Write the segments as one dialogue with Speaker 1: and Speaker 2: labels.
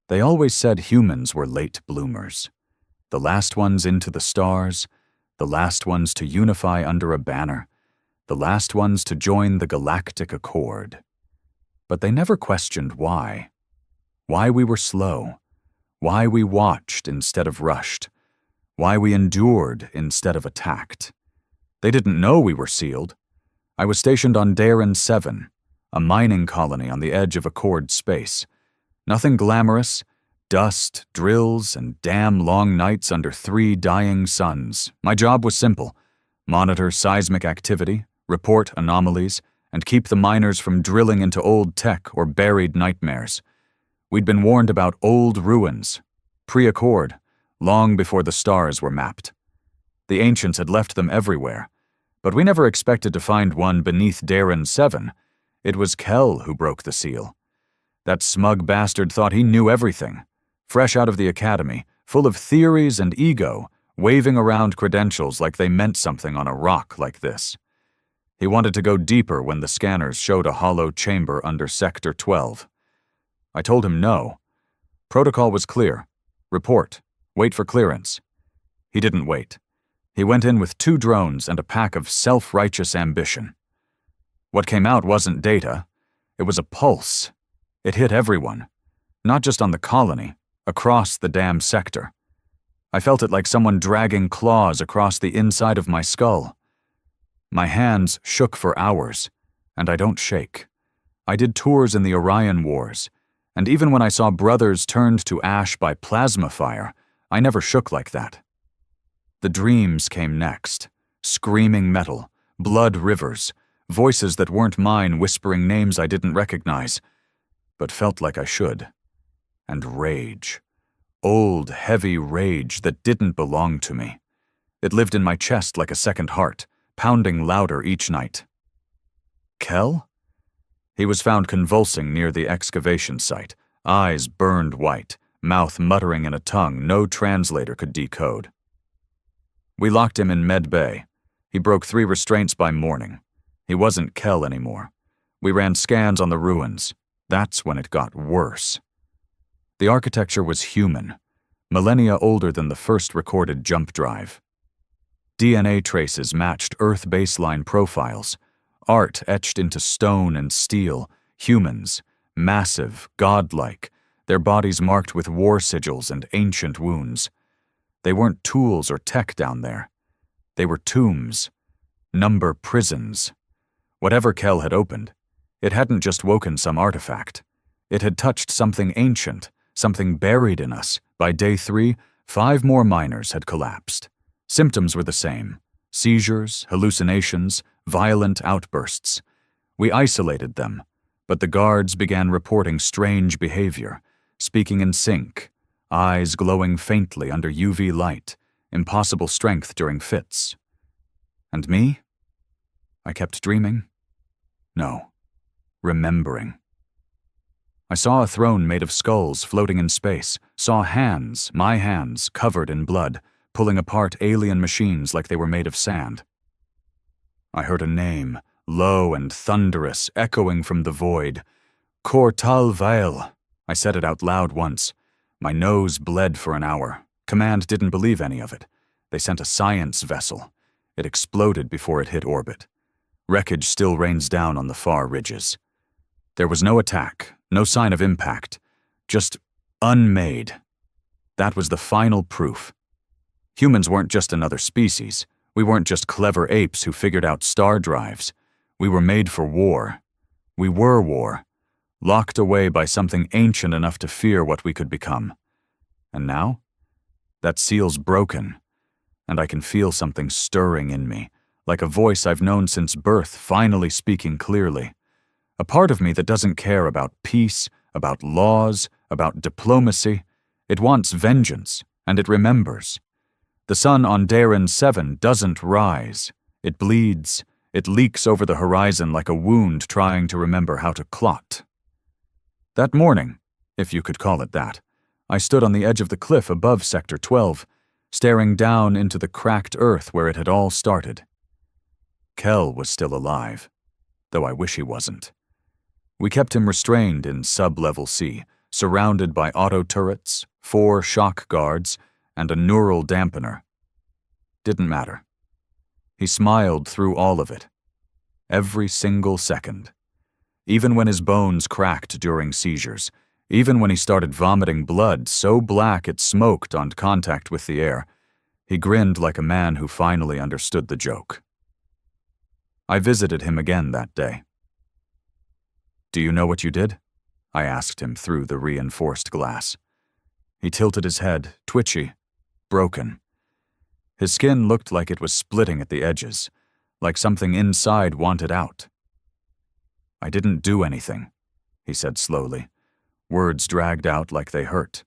Speaker 1: They always said humans were late bloomers. The last ones into the stars, the last ones to unify under a banner, the last ones to join the galactic accord. But they never questioned why. Why we were slow. Why we watched instead of rushed. Why we endured instead of attacked. They didn't know we were sealed. I was stationed on Terran 7, a mining colony on the edge of accord space. Nothing glamorous, dust, drills, and damn long nights under 3 dying suns. My job was simple: monitor seismic activity, report anomalies, and keep the miners from drilling into old tech or buried nightmares. We'd been warned about old ruins, pre-accord, long before the stars were mapped. The ancients had left them everywhere, but we never expected to find one beneath Terran 7. It was Kel who broke the seal. That smug bastard thought he knew everything, fresh out of the academy, full of theories and ego, waving around credentials like they meant something on a rock like this. He wanted to go deeper when the scanners showed a hollow chamber under Sector 12. I told him no. Protocol was clear. Report. Wait for clearance. He didn't wait. He went in with 2 drones and a pack of self-righteous ambition. What came out wasn't data. It was a pulse. It hit everyone. Not just on the colony, across the damn sector. I felt it like someone dragging claws across the inside of my skull. My hands shook for hours, and I don't shake. I did tours in the Orion Wars, and even when I saw brothers turned to ash by plasma fire, I never shook like that. The dreams came next. Screaming metal, blood rivers, voices that weren't mine whispering names I didn't recognize, but felt like I should. And rage. Old, heavy rage that didn't belong to me. It lived in my chest like a second heart, pounding louder each night. Kel? He was found convulsing near the excavation site, eyes burned white, mouth muttering in a tongue no translator could decode. We locked him in Med Bay. He broke 3 restraints by morning. He wasn't Kel anymore. We ran scans on the ruins. That's when it got worse. The architecture was human, millennia older than the first recorded jump drive. DNA traces matched Earth baseline profiles, art etched into stone and steel, humans, massive, godlike, their bodies marked with war sigils and ancient wounds. They weren't tools or tech down there. They were tombs, number prisons. Whatever Kel had opened, it hadn't just woken some artifact. It had touched something ancient, something buried in us. By day 3, 5 more miners had collapsed. Symptoms were the same: seizures, hallucinations, violent outbursts. We isolated them, but the guards began reporting strange behavior, speaking in sync, eyes glowing faintly under UV light, impossible strength during fits. And me? I kept dreaming? No, remembering. I saw a throne made of skulls floating in space, saw hands, my hands, covered in blood, pulling apart alien machines like they were made of sand. I heard a name, low and thunderous, echoing from the void. Cortal Vale. I said it out loud once. My nose bled for an hour. Command didn't believe any of it. They sent a science vessel. It exploded before it hit orbit. Wreckage still rains down on the far ridges. There was no attack, no sign of impact, just unmade. That was the final proof. Humans weren't just another species. We weren't just clever apes who figured out star drives. We were made for war. We were war, locked away by something ancient enough to fear what we could become. And now? That seal's broken, and I can feel something stirring in me, like a voice I've known since birth finally speaking clearly. A part of me that doesn't care about peace, about laws, about diplomacy. It wants vengeance, and it remembers. The sun on Terran 7 doesn't rise. It bleeds. It leaks over the horizon like a wound trying to remember how to clot. That morning, if you could call it that, I stood on the edge of the cliff above Sector 12, staring down into the cracked earth where it had all started. Kel was still alive, though I wish he wasn't. We kept him restrained in sub-level C, surrounded by auto turrets, 4 shock guards, and a neural dampener. Didn't matter. He smiled through all of it. Every single second. Even when his bones cracked during seizures, even when he started vomiting blood so black it smoked on contact with the air, he grinned like a man who finally understood the joke. I visited him again that day. "Do you know what you did?" I asked him through the reinforced glass. He tilted his head, twitchy, broken. His skin looked like it was splitting at the edges, like something inside wanted out. "I didn't do anything," he said slowly, words dragged out like they hurt.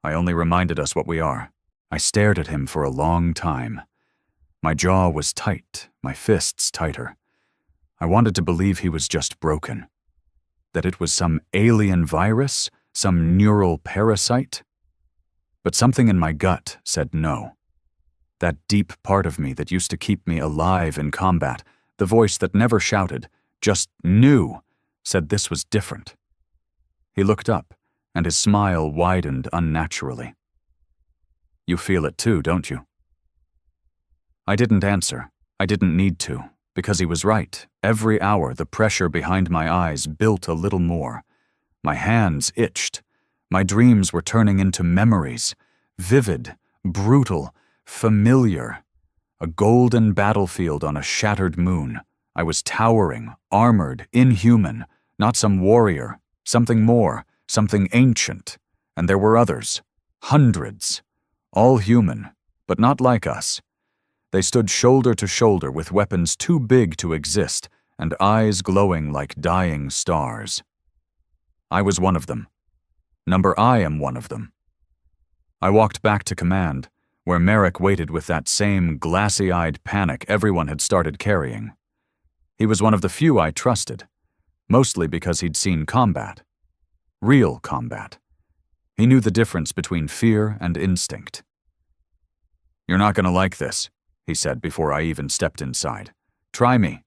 Speaker 1: "I only reminded us what we are." I stared at him for a long time. My jaw was tight, my fists tighter. I wanted to believe he was just broken. That it was some alien virus, some neural parasite. But something in my gut said no. That deep part of me that used to keep me alive in combat, the voice that never shouted, just knew, said this was different. He looked up, and his smile widened unnaturally. "You feel it too, don't you?" I didn't answer. I didn't need to, because he was right. Every hour, the pressure behind my eyes built a little more. My hands itched. My dreams were turning into memories. Vivid, brutal, familiar. A golden battlefield on a shattered moon. I was towering, armored, inhuman, not some warrior, something more, something ancient. And there were others. Hundreds. All human, but not like us. They stood shoulder to shoulder with weapons too big to exist and eyes glowing like dying stars. I was one of them. I am one of them. I walked back to command, where Merrick waited with that same glassy-eyed panic everyone had started carrying. He was one of the few I trusted, mostly because he'd seen combat. Real combat. He knew the difference between fear and instinct. "You're not going to like this," he said before I even stepped inside. "Try me."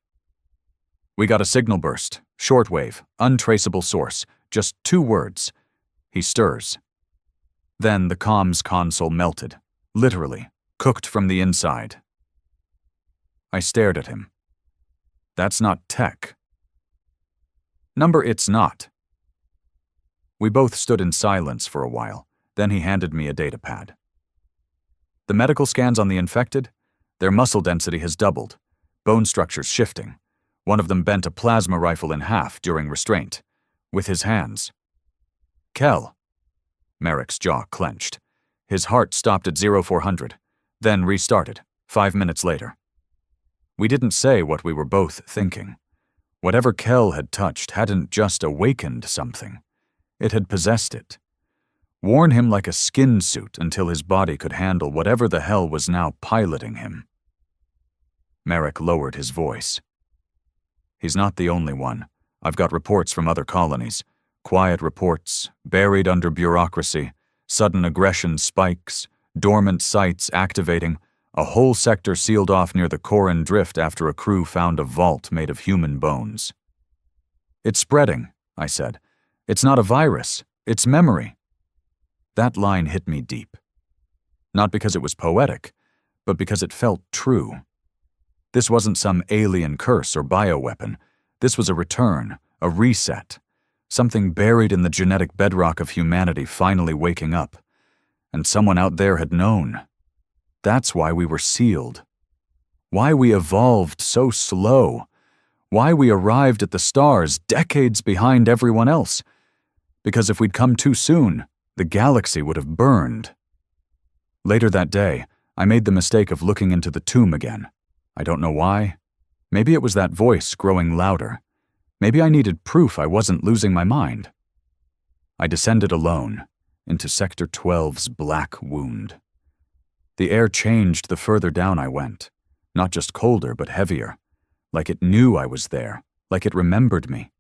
Speaker 1: "We got a signal burst, shortwave, untraceable source, just 2 words. He stirs." Then the comms console melted, literally, cooked from the inside. I stared at him. "That's not tech." It's not." We both stood in silence for a while, then he handed me a data pad. "The medical scans on the infected? Their muscle density has doubled, bone structures shifting. One of them bent a plasma rifle in half during restraint, with his hands." "Kell." Merrick's jaw clenched. His heart stopped at 0400, then restarted, 5 minutes later. We didn't say what we were both thinking. Whatever Kell had touched hadn't just awakened something. It had possessed it. Worn him like a skin suit until his body could handle whatever the hell was now piloting him. Merrick lowered his voice. "He's not the only one. I've got reports from other colonies. Quiet reports, buried under bureaucracy, sudden aggression spikes, dormant sites activating, a whole sector sealed off near the Corin Drift after a crew found a vault made of human bones." "It's spreading," I said. "It's not a virus. It's memory." That line hit me deep. Not because it was poetic, but because it felt true. This wasn't some alien curse or bioweapon. This was a return, a reset, something buried in the genetic bedrock of humanity finally waking up. And someone out there had known. That's why we were sealed. Why we evolved so slow. Why we arrived at the stars decades behind everyone else. Because if we'd come too soon, the galaxy would have burned. Later that day, I made the mistake of looking into the tomb again. I don't know why. Maybe it was that voice growing louder. Maybe I needed proof I wasn't losing my mind. I descended alone into Sector 12's black wound. The air changed the further down I went, not just colder but heavier, like it knew I was there, like it remembered me.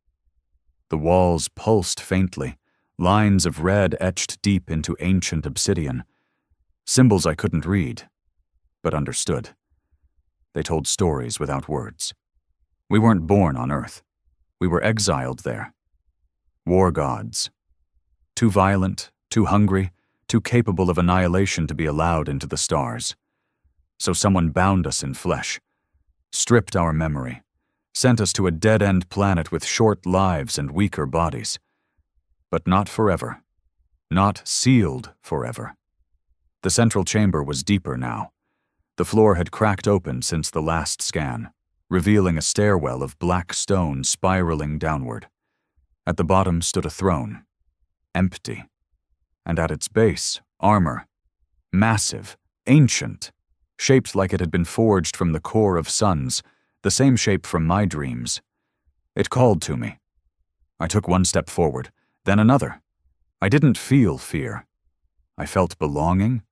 Speaker 1: The walls pulsed faintly, lines of red etched deep into ancient obsidian, symbols I couldn't read, but understood. They told stories without words. We weren't born on Earth. We were exiled there. War gods. too violent, too hungry, too capable of annihilation to be allowed into the stars. So someone bound us in flesh, stripped our memory, sent us to a dead-end planet with short lives and weaker bodies. But not forever. Not sealed forever. The central chamber was deeper now. The floor had cracked open since the last scan, revealing a stairwell of black stone spiraling downward. At the bottom stood a throne, empty. And at its base, armor, massive, ancient, shaped like it had been forged from the core of suns, the same shape from my dreams. It called to me. I took one step forward, then another. I didn't feel fear. I felt belonging,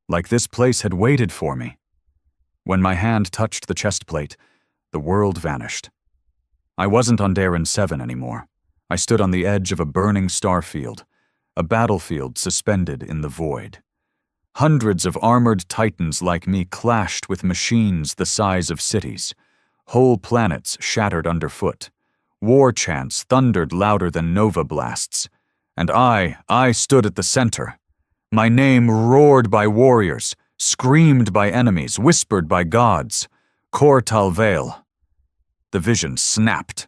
Speaker 1: like this place had waited for me. When my hand touched the chest plate, the world vanished. I wasn't on Terran 7 anymore. I stood on the edge of a burning starfield, a battlefield suspended in the void. Hundreds of armored titans like me clashed with machines the size of cities. Whole planets shattered underfoot. War chants thundered louder than nova blasts. And I stood at the center. My name roared by warriors, screamed by enemies, whispered by gods. Kor Talvale. The vision snapped.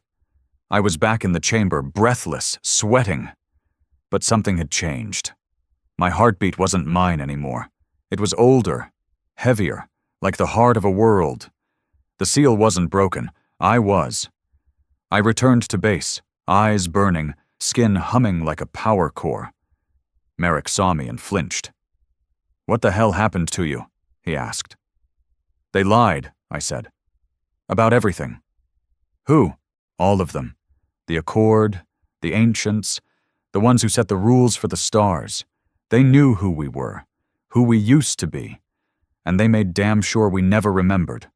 Speaker 1: I was back in the chamber, breathless, sweating. But something had changed. My heartbeat wasn't mine anymore. It was older, heavier, like the heart of a world. The seal wasn't broken. I was. I returned to base, eyes burning, skin humming like a power core. Merrick saw me and flinched. "What the hell happened to you?" he asked. "They lied," I said. "About everything." "Who?" "All of them. The Accord, the Ancients, the ones who set the rules for the stars. They knew who we were, who we used to be, and they made damn sure we never remembered."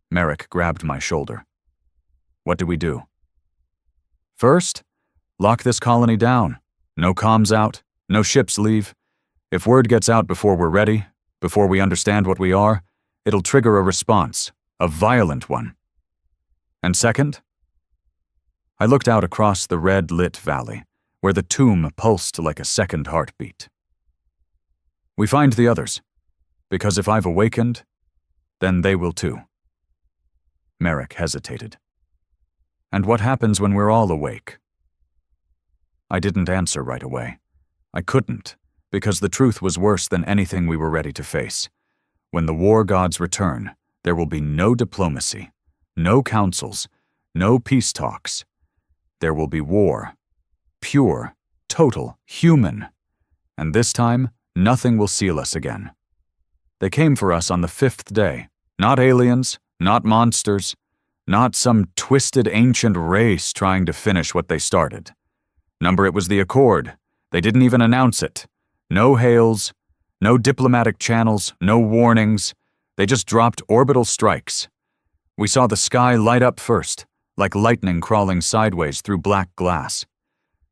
Speaker 1: Merrick grabbed my shoulder. "What do we do?" "First, lock this colony down. No comms out, no ships leave. If word gets out before we're ready, before we understand what we are, it'll trigger a response, a violent one. And second?" I looked out across the red-lit valley, where the tomb pulsed like a second heartbeat. "We find the others, because if I've awakened, then they will too." Merrick hesitated. "And what happens when we're all awake?" I didn't answer right away. I couldn't, because the truth was worse than anything we were ready to face. When the war gods return, there will be no diplomacy, no councils, no peace talks. There will be war. Pure, total, human. And this time, nothing will seal us again. They came for us on the 5th day. Not aliens, not monsters, not some twisted ancient race trying to finish what they started. It was the Accord. They didn't even announce it. No hails, no diplomatic channels, no warnings. They just dropped orbital strikes. We saw the sky light up first, like lightning crawling sideways through black glass.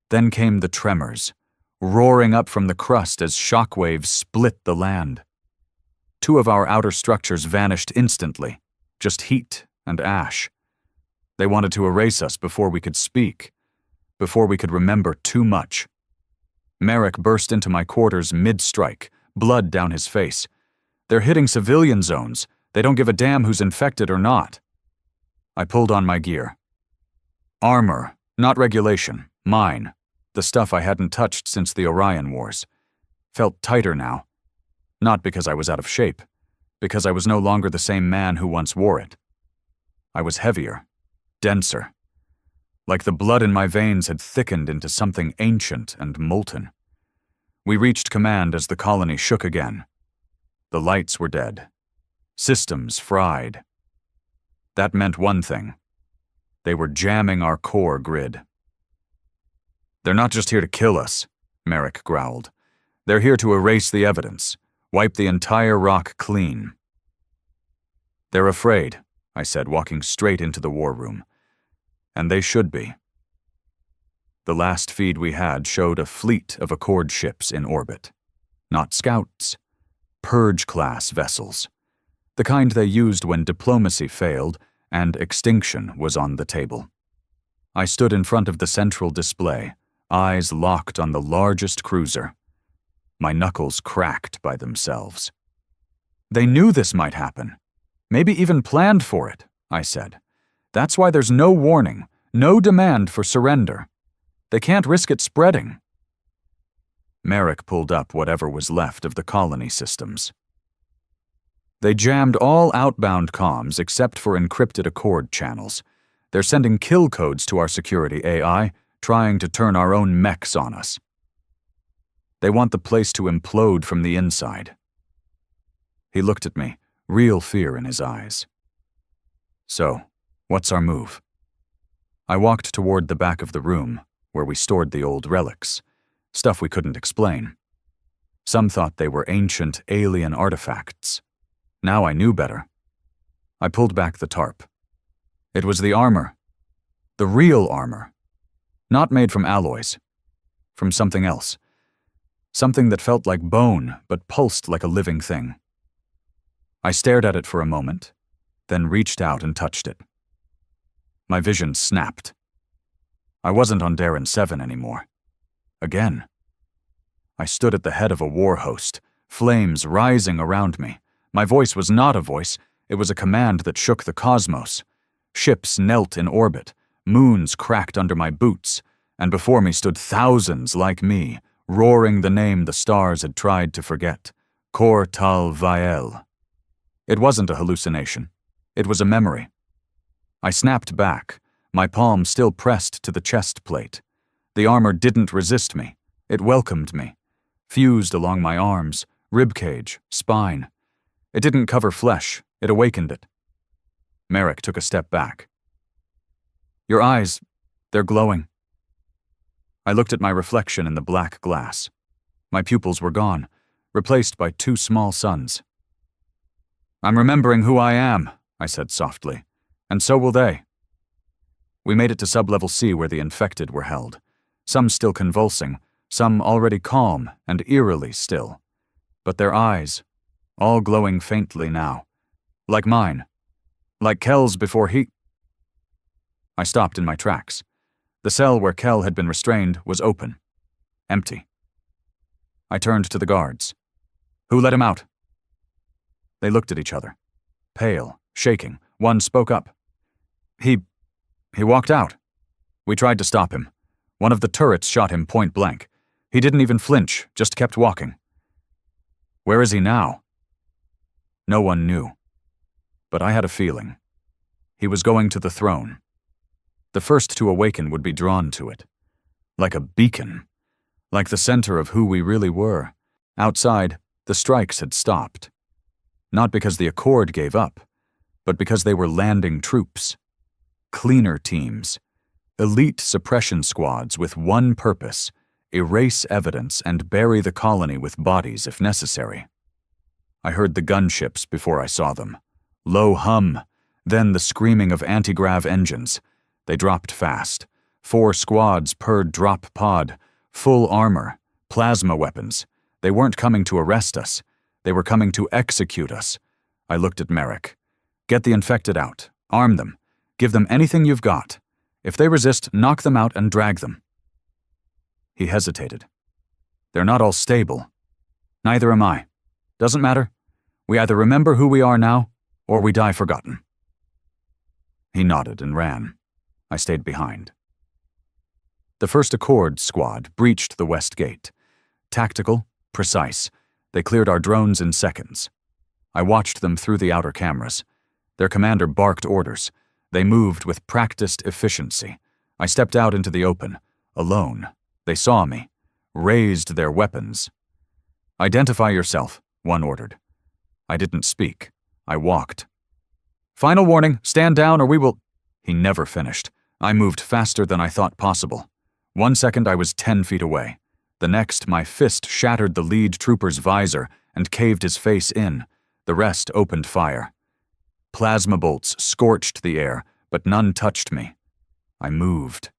Speaker 1: Then came the tremors, roaring up from the crust as shockwaves split the land. 2 of our outer structures vanished instantly, just heat and ash. They wanted to erase us before we could speak, before we could remember too much. Merrick burst into my quarters mid-strike, blood down his face. "They're hitting civilian zones. They don't give a damn who's infected or not." I pulled on my gear. Armor, not regulation, mine. The stuff I hadn't touched since the Orion Wars. Felt tighter now. Not because I was out of shape, because I was no longer the same man who once wore it. I was heavier, denser. Like the blood in my veins had thickened into something ancient and molten. We reached command as the colony shook again. The lights were dead. Systems fried. That meant one thing. They were jamming our core grid. "They're not just here to kill us," Merrick growled. "They're here to erase the evidence, wipe the entire rock clean." "They're afraid," I said, walking straight into the war room. "And they should be." The last feed we had showed a fleet of Accord ships in orbit. Not scouts, Purge-class vessels. The kind they used when diplomacy failed and extinction was on the table. I stood in front of the central display, eyes locked on the largest cruiser. My knuckles cracked by themselves. They knew this might happen. Maybe even planned for it, I said. That's why there's no warning, no demand for surrender. They can't risk it spreading. Merrick pulled up whatever was left of the colony systems. They jammed all outbound comms except for encrypted Accord channels. They're sending kill codes to our security AI, trying to turn our own mechs on us. They want the place to implode from the inside. He looked at me, real fear in his eyes. So, what's our move? I walked toward the back of the room, where we stored the old relics, stuff we couldn't explain. Some thought they were ancient alien artifacts. Now I knew better. I pulled back the tarp. It was the armor. The real armor. Not made from alloys. From something else. Something that felt like bone, but pulsed like a living thing. I stared at it for a moment, then reached out and touched it. My vision snapped. I wasn't on Darren 7 anymore. Again. I stood at the head of a war host, flames rising around me. My voice was not a voice, it was a command that shook the cosmos. Ships knelt in orbit, moons cracked under my boots, and before me stood thousands like me, roaring the name the stars had tried to forget, Kor Tal Vael. It wasn't a hallucination. It was a memory. I snapped back, my palm still pressed to the chest plate. The armor didn't resist me. It welcomed me, fused along my arms, ribcage, spine. It didn't cover flesh. It awakened it. Merrick took a step back. Your eyes, they're glowing. I looked at my reflection in the black glass. My pupils were gone, replaced by 2 small suns. I'm remembering who I am, I said softly, and so will they. We made it to sublevel C where the infected were held, some still convulsing, some already calm and eerily still. But their eyes, all glowing faintly now, like mine, like Kel's before he... I stopped in my tracks. The cell where Kel had been restrained was open, empty. I turned to the guards. Who let him out? They looked at each other, pale, shaking. One spoke up. He walked out. We tried to stop him. One of the turrets shot him point blank. He didn't even flinch, just kept walking. Where is he now? No one knew. But I had a feeling. He was going to the throne. The first to awaken would be drawn to it. Like a beacon. Like the center of who we really were. Outside, the strikes had stopped. Not because the Accord gave up, but because they were landing troops. Cleaner teams. Elite suppression squads with one purpose: erase evidence and bury the colony with bodies if necessary. I heard the gunships before I saw them. Low hum, then the screaming of anti-grav engines. They dropped fast. 4 squads per drop pod, full armor, plasma weapons. They weren't coming to arrest us. They were coming to execute us. I looked at Merrick. Get the infected out. Arm them. Give them anything you've got. If they resist, knock them out and drag them. He hesitated. They're not all stable. Neither am I. Doesn't matter. We either remember who we are now, or we die forgotten. He nodded and ran. I stayed behind. The first Accord squad breached the west gate. Tactical, precise. They cleared our drones in seconds. I watched them through the outer cameras. Their commander barked orders. They moved with practiced efficiency. I stepped out into the open, alone. They saw me, raised their weapons. Identify yourself, one ordered. I didn't speak. I walked. Final warning, stand down or we will... He never finished. I moved faster than I thought possible. 1 second I was 10 feet away. The next, my fist shattered the lead trooper's visor and caved his face in. The rest opened fire. Plasma bolts scorched the air, but none touched me. I moved.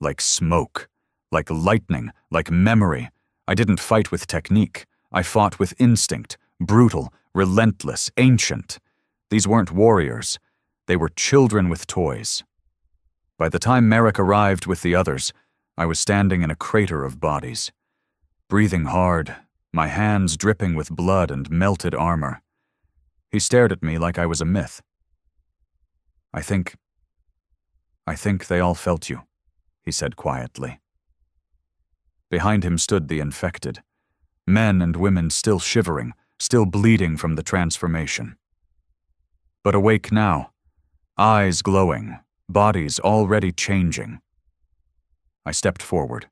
Speaker 1: Like smoke. Like lightning. Like memory. I didn't fight with technique. I fought with instinct. Brutal. Relentless. Ancient. These weren't warriors. They were children with toys. By the time Merrick arrived with the others, I was standing in a crater of bodies, breathing hard, my hands dripping with blood and melted armor. He stared at me like I was a myth. I think they all felt you, he said quietly. Behind him stood the infected, men and women still shivering, still bleeding from the transformation. But awake now, eyes glowing, bodies already changing. I stepped forward.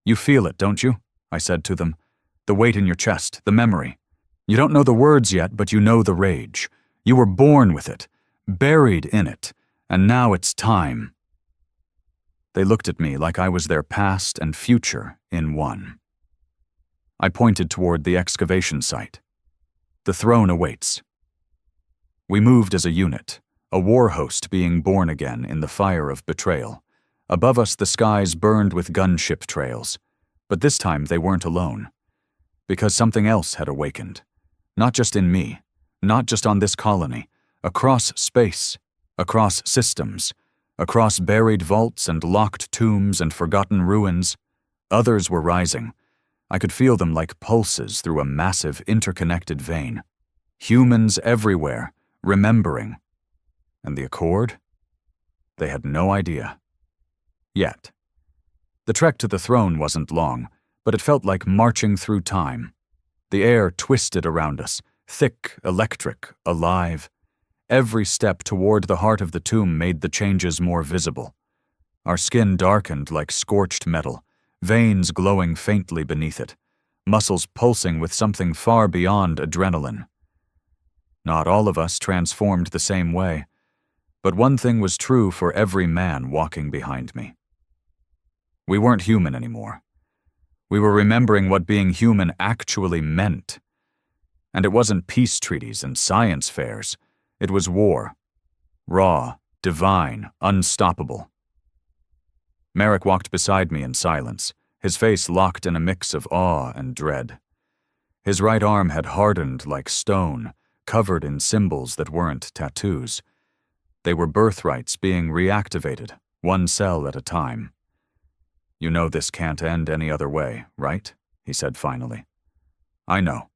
Speaker 1: You feel it, don't you? I said to them. The weight in your chest, the memory. You don't know the words yet, but you know the rage. You were born with it, buried in it, and now it's time. They looked at me like I was their past and future in one. I pointed toward the excavation site. The throne awaits. We moved as a unit, a war host being born again in the fire of betrayal. Above us the skies burned with gunship trails, but this time they weren't alone. Because something else had awakened. Not just in me, not just on this colony, across space, across systems, across buried vaults and locked tombs and forgotten ruins. Others were rising. I could feel them like pulses through a massive interconnected vein. Humans everywhere, remembering. And the Accord? They had no idea. Yet. The trek to the throne wasn't long, but it felt like marching through time. The air twisted around us, thick, electric, alive. Every step toward the heart of the tomb made the changes more visible. Our skin darkened like scorched metal, veins glowing faintly beneath it, muscles pulsing with something far beyond adrenaline. Not all of us transformed the same way, but one thing was true for every man walking behind me. We weren't human anymore. We were remembering what being human actually meant. And it wasn't peace treaties and science fairs. It was war. Raw, divine, unstoppable. Merrick walked beside me in silence, his face locked in a mix of awe and dread. His right arm had hardened like stone, covered in symbols that weren't tattoos. They were birthrights being reactivated, one cell at a time. You know this can't end any other way, right? He said finally. I know.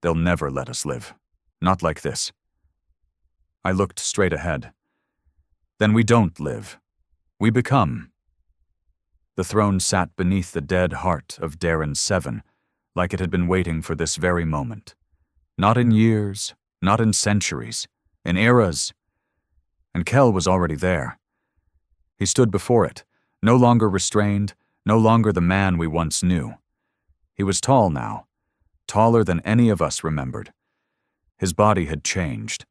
Speaker 1: They'll never let us live. Not like this. I looked straight ahead. Then we don't live. We become. The throne sat beneath the dead heart of Terran 7, like it had been waiting for this very moment. Not in years, not in centuries, in eras. And Kel was already there. He stood before it, no longer restrained, no longer the man we once knew. He was tall now, taller than any of us remembered. His body had changed,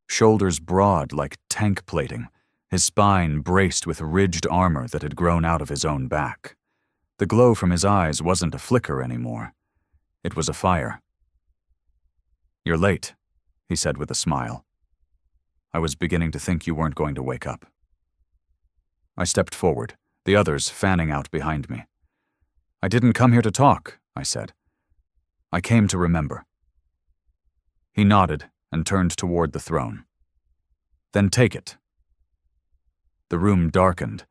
Speaker 1: shoulders broad like tank plating, his spine braced with ridged armor that had grown out of his own back. The glow from his eyes wasn't a flicker anymore. It was a fire. You're late, he said with a smile. I was beginning to think you weren't going to wake up. I stepped forward, the others fanning out behind me. I didn't come here to talk, I said. I came to remember. He nodded and turned toward the throne. Then take it. The room darkened,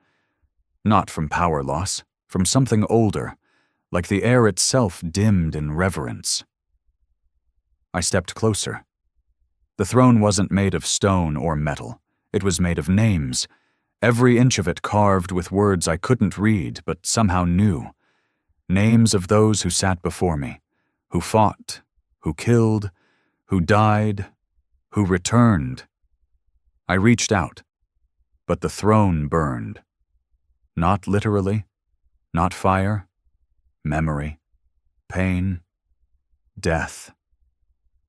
Speaker 1: not from power loss, from something older, like the air itself dimmed in reverence. I stepped closer. The throne wasn't made of stone or metal. It was made of names, every inch of it carved with words I couldn't read but somehow knew. Names of those who sat before me, who fought, who killed, who died, who returned. I reached out, but the throne burned. Not literally, not fire, memory, pain, death.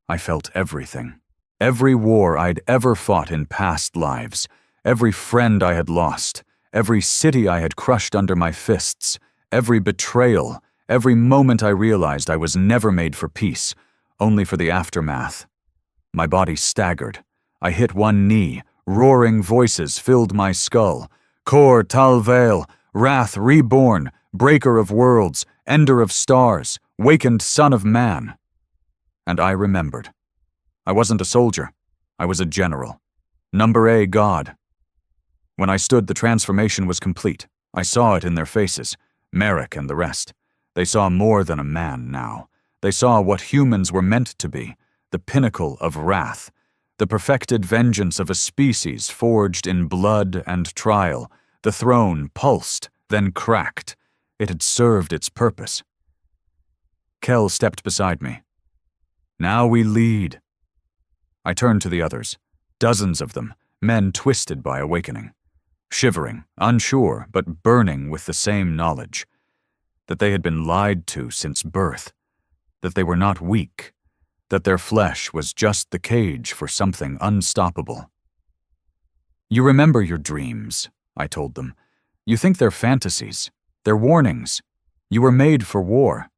Speaker 1: I felt everything. Every war I'd ever fought in past lives, every friend I had lost, every city I had crushed under my fists, every betrayal, every moment I realized I was never made for peace, only for the aftermath. My body staggered. I hit one knee. Roaring voices filled my skull. Kor Talvale, Wrath reborn, Breaker of worlds, Ender of stars, Wakened Son of Man. And I remembered. I wasn't a soldier. I was a general. Number A God. When I stood, the transformation was complete. I saw it in their faces, Merrick and the rest. They saw more than a man now. They saw what humans were meant to be, the pinnacle of wrath, the perfected vengeance of a species forged in blood and trial. The throne pulsed, then cracked. It had served its purpose. Kell stepped beside me. Now we lead. I turned to the others, dozens of them, men twisted by awakening, shivering, unsure, but burning with the same knowledge, that they had been lied to since birth, that they were not weak, that their flesh was just the cage for something unstoppable. You remember your dreams, I told them. You think they're fantasies. They're warnings. You were made for war.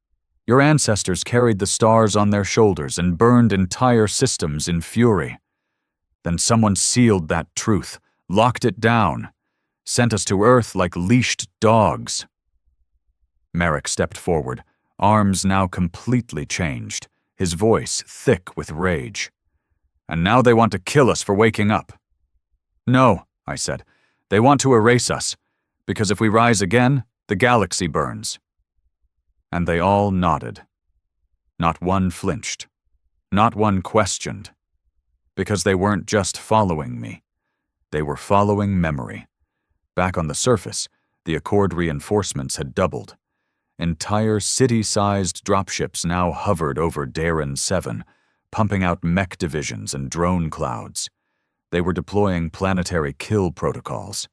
Speaker 1: Your ancestors carried the stars on their shoulders and burned entire systems in fury. Then someone sealed that truth, locked it down, sent us to Earth like leashed dogs. Merrick stepped forward, arms now completely changed, his voice thick with rage. And now they want to kill us for waking up. No, I said. They want to erase us, because if we rise again, the galaxy burns. And they all nodded. Not one flinched. Not one questioned. Because they weren't just following me. They were following memory. Back on the surface, the Accord reinforcements had doubled. Entire city-sized dropships now hovered over Terran 7, pumping out mech divisions and drone clouds. They were deploying planetary kill protocols,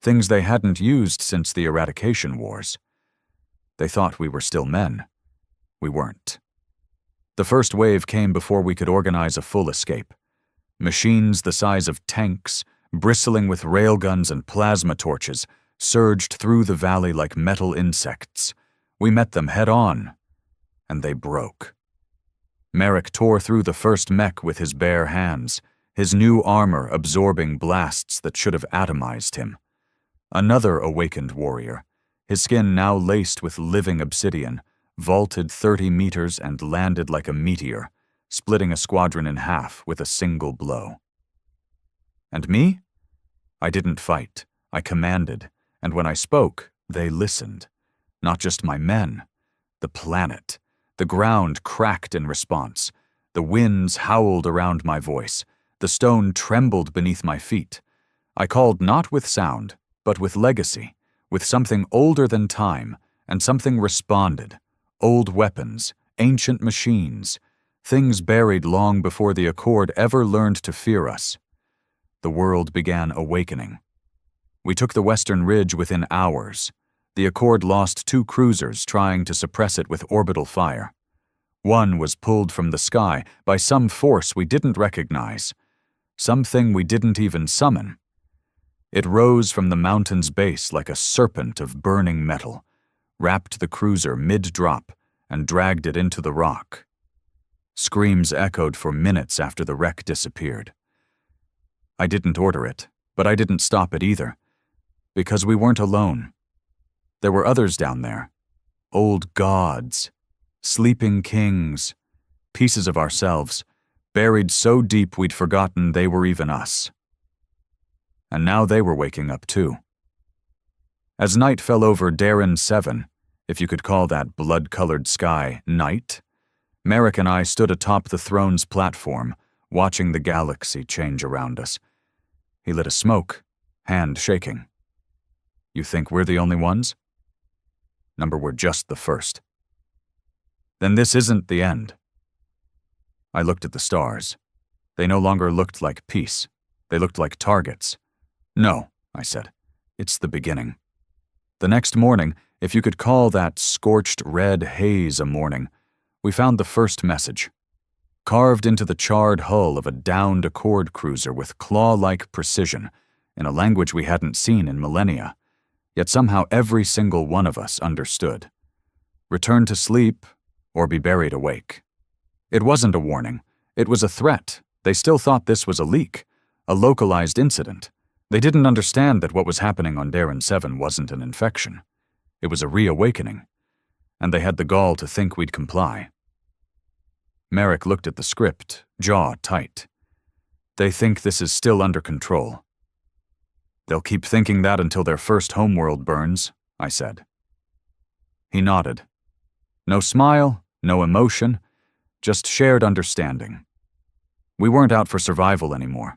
Speaker 1: things they hadn't used since the eradication wars. They thought we were still men. We weren't. The first wave came before we could organize a full escape. Machines the size of tanks, bristling with railguns and plasma torches, surged through the valley like metal insects. We met them head-on, and they broke. Merrick tore through the first mech with his bare hands, his new armor absorbing blasts that should have atomized him. Another awakened warrior, his skin now laced with living obsidian, vaulted 30 meters and landed like a meteor, splitting a squadron in half with a single blow. And me? I didn't fight. I commanded, and when I spoke, they listened. Not just my men, the planet. The ground cracked in response. The winds howled around my voice. The stone trembled beneath my feet. I called not with sound, but with legacy, with something older than time, and something responded. Old weapons, ancient machines, things buried long before the Accord ever learned to fear us. The world began awakening. We took the Western Ridge within hours. The Accord lost 2 cruisers trying to suppress it with orbital fire. One was pulled from the sky by some force we didn't recognize, something we didn't even summon. It rose from the mountain's base like a serpent of burning metal, wrapped the cruiser mid-drop, and dragged it into the rock. Screams echoed for minutes after the wreck disappeared. I didn't order it, but I didn't stop it either, because we weren't alone. There were others down there, old gods, sleeping kings, pieces of ourselves, buried so deep we'd forgotten they were even us. And now they were waking up too. As night fell over Terran 7, if you could call that blood-colored sky night, Merrick and I stood atop the throne's platform, watching the galaxy change around us. He lit a smoke, hand shaking. You think we're the only ones? Number, we're just the first. Then this isn't the end. I looked at the stars. They no longer looked like peace. They looked like targets. No, I said. It's the beginning. The next morning, if you could call that scorched red haze a morning, we found the first message. Carved into the charred hull of a downed Accord cruiser with claw-like precision, in a language we hadn't seen in millennia. Yet somehow every single one of us understood. Return to sleep, or be buried awake. It wasn't a warning. It was a threat. They still thought this was a leak, a localized incident. They didn't understand that what was happening on Terran 7 wasn't an infection. It was a reawakening, and they had the gall to think we'd comply. Merrick looked at the script, jaw tight. They think this is still under control. They'll keep thinking that until their first homeworld burns, I said. He nodded. No smile, no emotion, just shared understanding. We weren't out for survival anymore.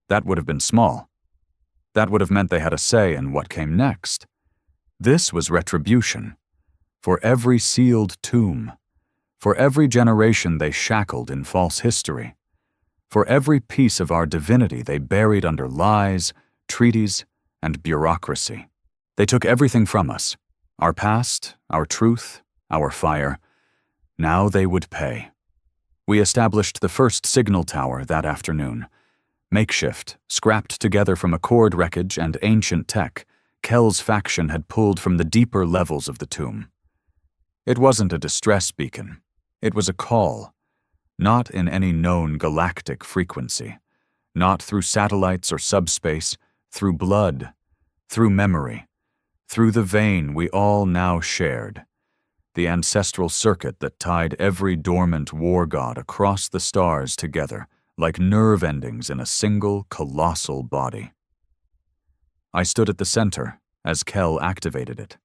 Speaker 1: That would have been small. That would have meant they had a say in what came next. This was retribution. For every sealed tomb. For every generation they shackled in false history. For every piece of our divinity they buried under lies, treaties, and bureaucracy. They took everything from us. Our past, our truth, our fire. Now they would pay. We established the first signal tower that afternoon. Makeshift, scrapped together from Accord wreckage and ancient tech, Kel's faction had pulled from the deeper levels of the tomb. It wasn't a distress beacon. It was a call. Not in any known galactic frequency. Not through satellites or subspace, through blood, through memory, through the vein we all now shared. The ancestral circuit that tied every dormant war god across the stars together, like nerve endings in a single colossal body. I stood at the center as Kel activated it.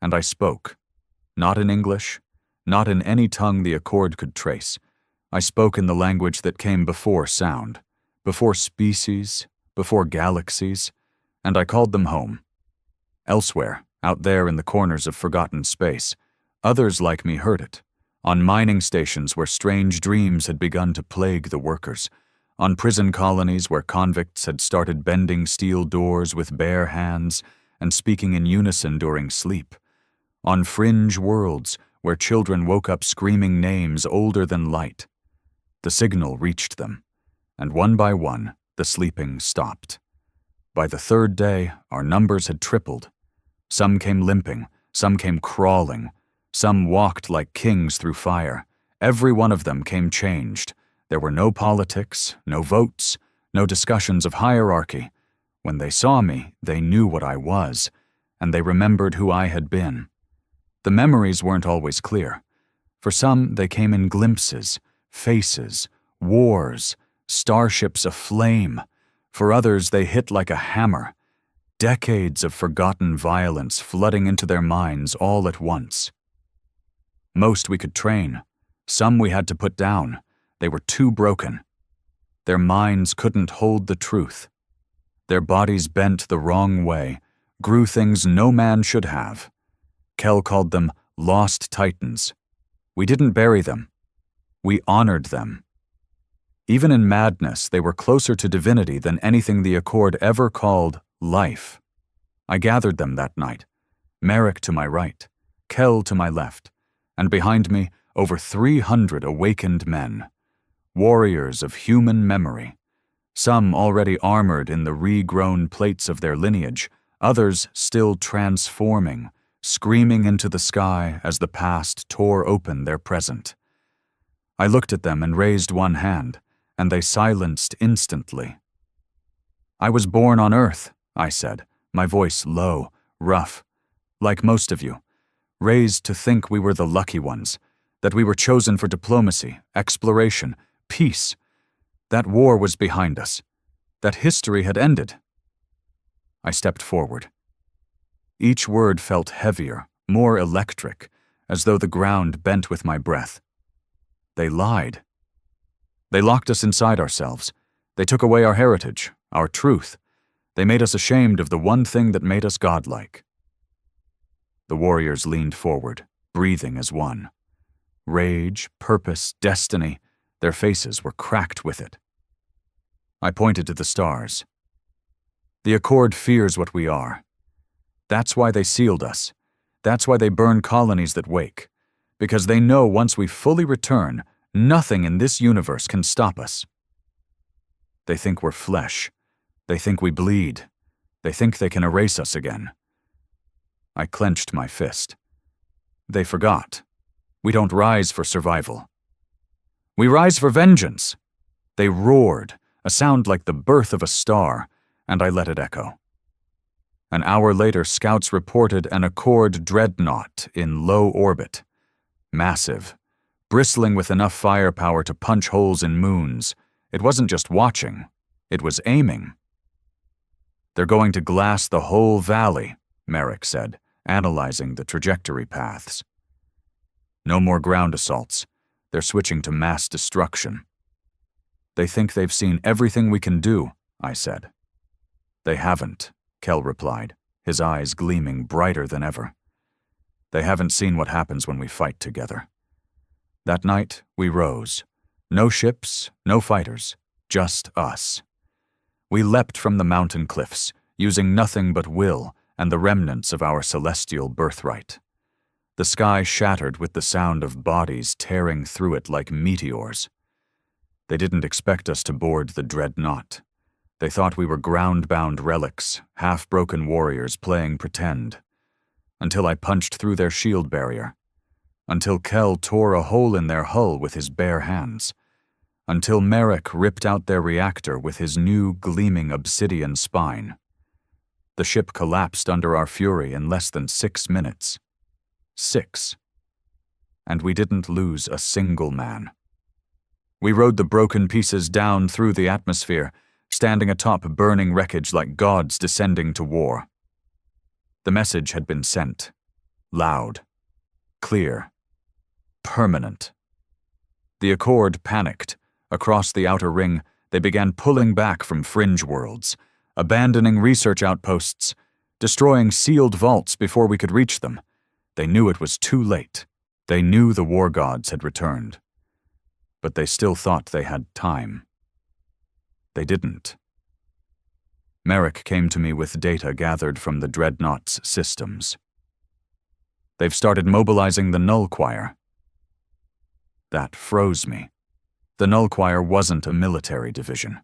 Speaker 1: And I spoke. Not in English, not in any tongue the Accord could trace. I spoke in the language that came before sound, before species, before galaxies, and I called them home. Elsewhere, out there in the corners of forgotten space, others like me heard it. On mining stations where strange dreams had begun to plague the workers. On prison colonies where convicts had started bending steel doors with bare hands and speaking in unison during sleep. On fringe worlds where children woke up screaming names older than light. The signal reached them, and one by one, the sleeping stopped. By the third day, our numbers had tripled. Some came limping, some came crawling, some walked like kings through fire. Every one of them came changed. There were no politics, no votes, no discussions of hierarchy. When they saw me, they knew what I was, and they remembered who I had been. The memories weren't always clear. For some, they came in glimpses, faces, wars, starships aflame. For others, they hit like a hammer. Decades of forgotten violence flooding into their minds all at once. Most we could train. Some we had to put down. They were too broken. Their minds couldn't hold the truth. Their bodies bent the wrong way, grew things no man should have. Kel called them lost titans. We didn't bury them. We honored them. Even in madness, they were closer to divinity than anything the Accord ever called life. I gathered them that night. Merrick to my right, Kel to my left, and behind me, over 300 awakened men. Warriors of human memory. Some already armored in the regrown plates of their lineage, others still transforming, screaming into the sky as the past tore open their present. I looked at them and raised one hand, and they silenced instantly. I was born on Earth, I said, my voice low, rough, like most of you, raised to think we were the lucky ones, that we were chosen for diplomacy, exploration, peace. That war was behind us, that history had ended. I stepped forward. Each word felt heavier, more electric, as though the ground bent with my breath. They lied. They locked us inside ourselves. They took away our heritage, our truth. They made us ashamed of the one thing that made us godlike. The warriors leaned forward, breathing as one. Rage, purpose, destiny, their faces were cracked with it. I pointed to the stars. The Accord fears what we are. That's why they sealed us. That's why they burn colonies that wake. Because they know once we fully return, nothing in this universe can stop us. They think we're flesh. They think we bleed. They think they can erase us again. I clenched my fist. They forgot. We don't rise for survival. We rise for vengeance. They roared, a sound like the birth of a star, and I let it echo. An hour later, scouts reported an Accord dreadnought in low orbit. Massive, bristling with enough firepower to punch holes in moons. It wasn't just watching, it was aiming. "They're going to glass the whole valley," Merrick said, analyzing the trajectory paths. "No more ground assaults. They're switching to mass destruction." "They think they've seen everything we can do," I said. "They haven't," Kell replied, his eyes gleaming brighter than ever. "They haven't seen what happens when we fight together." That night, we rose. No ships, no fighters, just us. We leapt from the mountain cliffs, using nothing but will and the remnants of our celestial birthright. The sky shattered with the sound of bodies tearing through it like meteors. They didn't expect us to board the dreadnought. They thought we were ground-bound relics, half-broken warriors playing pretend. Until I punched through their shield barrier. Until Kell tore a hole in their hull with his bare hands. Until Merrick ripped out their reactor with his new, gleaming obsidian spine. The ship collapsed under our fury in less than 6 minutes. 6. And we didn't lose a single man. We rode the broken pieces down through the atmosphere, standing atop burning wreckage like gods descending to war. The message had been sent. Loud. Clear. Permanent. The Accord panicked. Across the outer ring, they began pulling back from fringe worlds, abandoning research outposts, destroying sealed vaults before we could reach them. They knew it was too late. They knew the War Gods had returned. But they still thought they had time. They didn't. Merrick came to me with data gathered from the Dreadnought's systems. "They've started mobilizing the Null Choir." That froze me. The Null Choir wasn't a military division.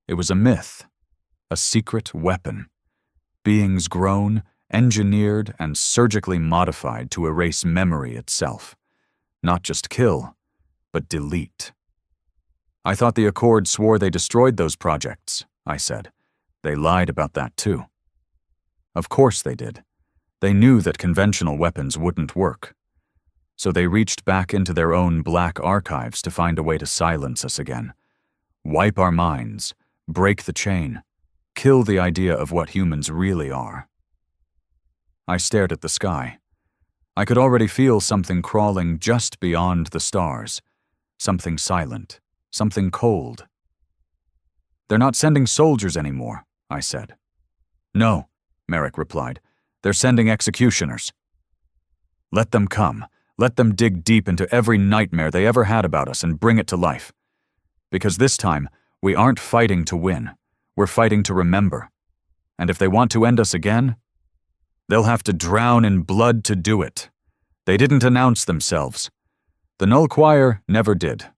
Speaker 1: It was a myth, a secret weapon. Beings grown, engineered, and surgically modified to erase memory itself. Not just kill, but delete. "I thought the Accord swore they destroyed those projects," I said. "They lied about that too." "Of course they did. They knew that conventional weapons wouldn't work. So they reached back into their own black archives to find a way to silence us again. Wipe our minds, break the chain, kill the idea of what humans really are." I stared at the sky. I could already feel something crawling just beyond the stars. Something silent, something cold. "They're not sending soldiers anymore," I said. "No," Merrick replied. "They're sending executioners." "Let them come. Let them dig deep into every nightmare they ever had about us and bring it to life. Because this time, we aren't fighting to win. We're fighting to remember. And if they want to end us again, they'll have to drown in blood to do it. They didn't announce themselves. The Null Choir never did.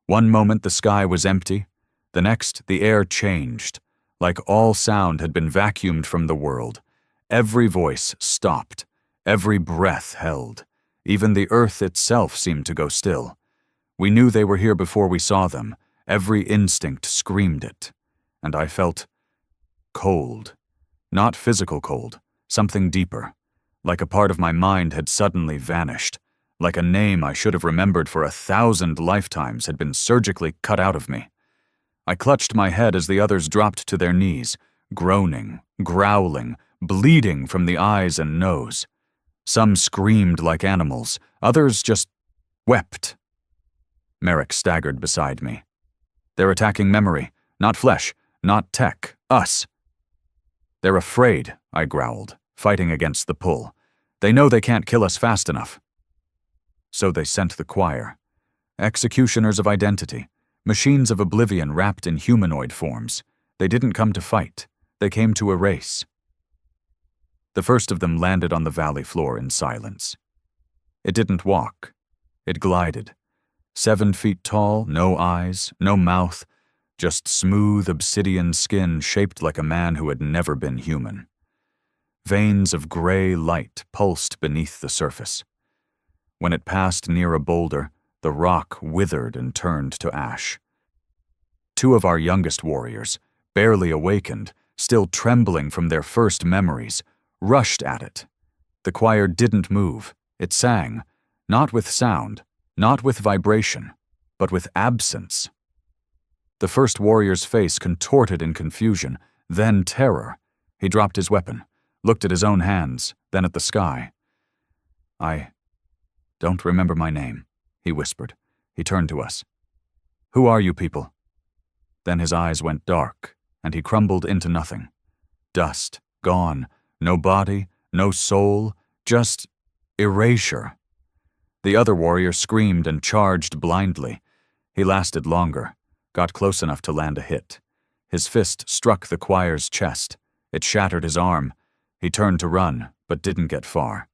Speaker 1: One moment the sky was empty, the next the air changed, like all sound had been vacuumed from the world. Every voice stopped, every breath held. Even the earth itself seemed to go still. We knew they were here before we saw them. Every instinct screamed it. And I felt cold. Not physical cold, something deeper. Like a part of my mind had suddenly vanished. Like a name I should have remembered for 1,000 lifetimes had been surgically cut out of me. I clutched my head as the others dropped to their knees, groaning, growling, bleeding from the eyes and nose. Some screamed like animals, others just wept. Merrick staggered beside me. "They're attacking memory, not flesh, not tech, us." "They're afraid," I growled, fighting against the pull. "They know they can't kill us fast enough." So they sent the choir. Executioners of identity, machines of oblivion wrapped in humanoid forms. They didn't come to fight. They came to erase. The first of them landed on the valley floor in silence. It didn't walk. It glided. 7 feet tall, no eyes, no mouth, just smooth obsidian skin shaped like a man who had never been human. Veins of gray light pulsed beneath the surface. When it passed near a boulder, the rock withered and turned to ash. 2 of our youngest warriors, barely awakened, still trembling from their first memories, rushed at it. The choir didn't move. It sang, not with sound, not with vibration, but with absence. The first warrior's face contorted in confusion, then terror. He dropped his weapon, looked at his own hands, then at the sky. "I don't remember my name," he whispered. He turned to us. "Who are you people?" Then his eyes went dark, and he crumbled into nothing. Dust, gone, no body, no soul, just erasure. The other warrior screamed and charged blindly. He lasted longer, got close enough to land a hit. His fist struck the choir's chest. It shattered his arm. He turned to run, but didn't get far.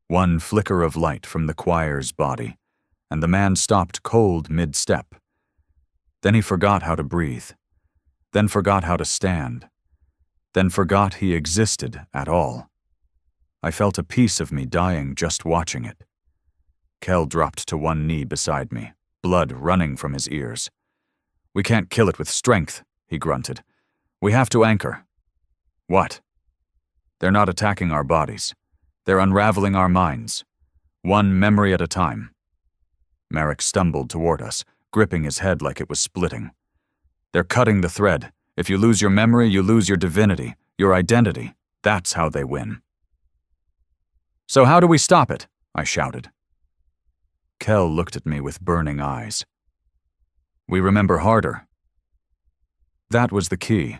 Speaker 1: One flicker of light from the choir's body, and the man stopped cold mid-step. Then he forgot how to breathe, then forgot how to stand, then forgot he existed at all. I felt a piece of me dying just watching it. Kell dropped to one knee beside me, blood running from his ears. "We can't kill it with strength," he grunted. "We have to anchor." "What?" "They're not attacking our bodies. They're unraveling our minds. One memory at a time." Merrick stumbled toward us, gripping his head like it was splitting. "They're cutting the thread. If you lose your memory, you lose your divinity, your identity. That's how they win." "So how do we stop it?" I shouted. Kell looked at me with burning eyes. "We remember harder." That was the key.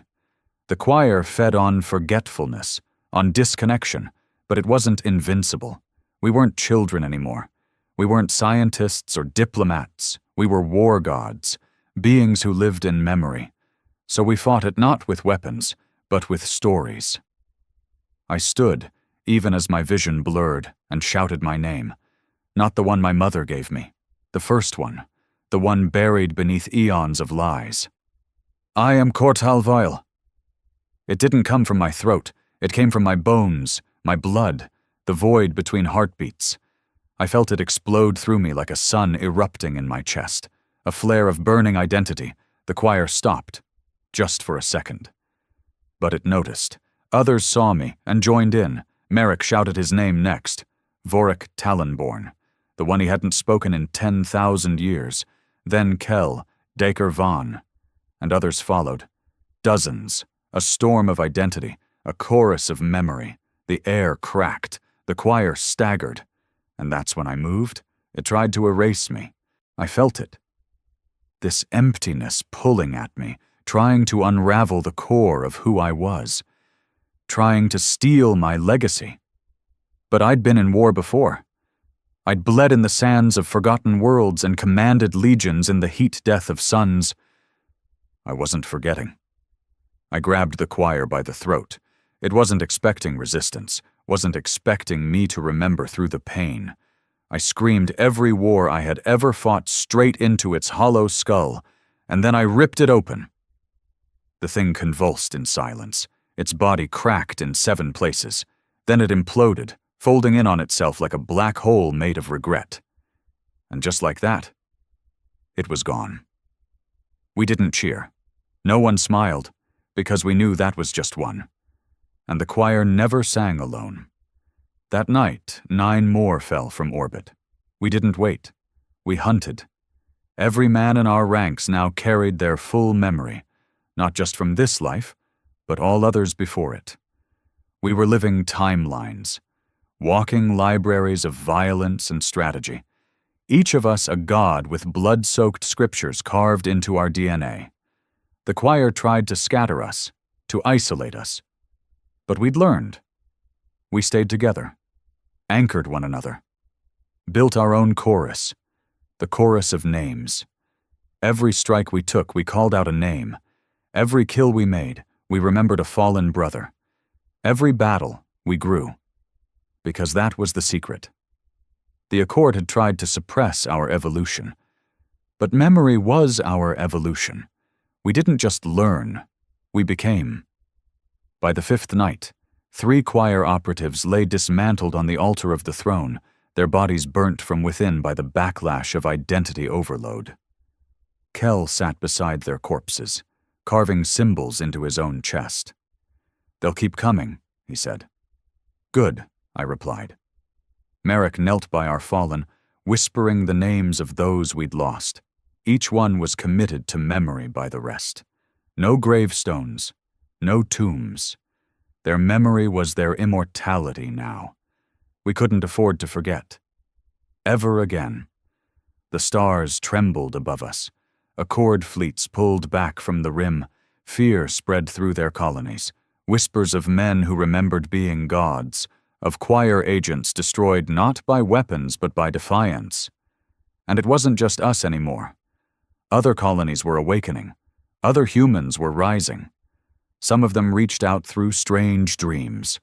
Speaker 1: The choir fed on forgetfulness, on disconnection, but it wasn't invincible. We weren't children anymore. We weren't scientists or diplomats. We were war gods, beings who lived in memory. So we fought it not with weapons, but with stories. I stood, even as my vision blurred, and shouted my name. Not the one my mother gave me. The first one. The one buried beneath eons of lies. "I am Cortal Vile." It didn't come from my throat. It came from my bones, my blood, the void between heartbeats. I felt it explode through me like a sun erupting in my chest. A flare of burning identity. The choir stopped. Just for a second. But it noticed. Others saw me and joined in. Merrick shouted his name next. Vorik Talonborn. The one he hadn't spoken in 10,000 years. Then Kell, Dacre Vaughn. And others followed. Dozens. A storm of identity. A chorus of memory. The air cracked. The choir staggered. And that's when I moved. It tried to erase me. I felt it. This emptiness pulling at me, trying to unravel the core of who I was. Trying to steal my legacy. But I'd been in war before. I'd bled in the sands of forgotten worlds and commanded legions in the heat death of suns. I wasn't forgetting. I grabbed the choir by the throat. It wasn't expecting resistance, wasn't expecting me to remember through the pain. I screamed every war I had ever fought straight into its hollow skull, and then I ripped it open. The thing convulsed in silence. Its body cracked in 7 places. Then it imploded, folding in on itself like a black hole made of regret. And just like that, it was gone. We didn't cheer. No one smiled, because we knew that was just one. And the choir never sang alone. That night, 9 more fell from orbit. We didn't wait. We hunted. Every man in our ranks now carried their full memory, not just from this life, but all others before it. We were living timelines, walking libraries of violence and strategy, each of us a god with blood-soaked scriptures carved into our DNA. The choir tried to scatter us, to isolate us. But we'd learned. We stayed together, anchored one another, built our own chorus, the chorus of names. Every strike we took, we called out a name. Every kill we made, we remembered a fallen brother. Every battle, we grew. Because that was the secret. The Accord had tried to suppress our evolution. But memory was our evolution. We didn't just learn, we became. By the 5th night, 3 choir operatives lay dismantled on the altar of the throne, their bodies burnt from within by the backlash of identity overload. Kell sat beside their corpses, carving symbols into his own chest. "They'll keep coming," he said. "Good," I replied. Merrick knelt by our fallen, whispering the names of those we'd lost. Each one was committed to memory by the rest. No gravestones, no tombs, Their memory was their immortality now. We couldn't afford to forget. Ever again. The stars trembled above us. Accord fleets pulled back from the rim. Fear spread through their colonies. Whispers of men who remembered being gods, of choir agents destroyed not by weapons but by defiance. And it wasn't just us anymore. Other colonies were awakening. Other humans were rising. Some of them reached out through strange dreams.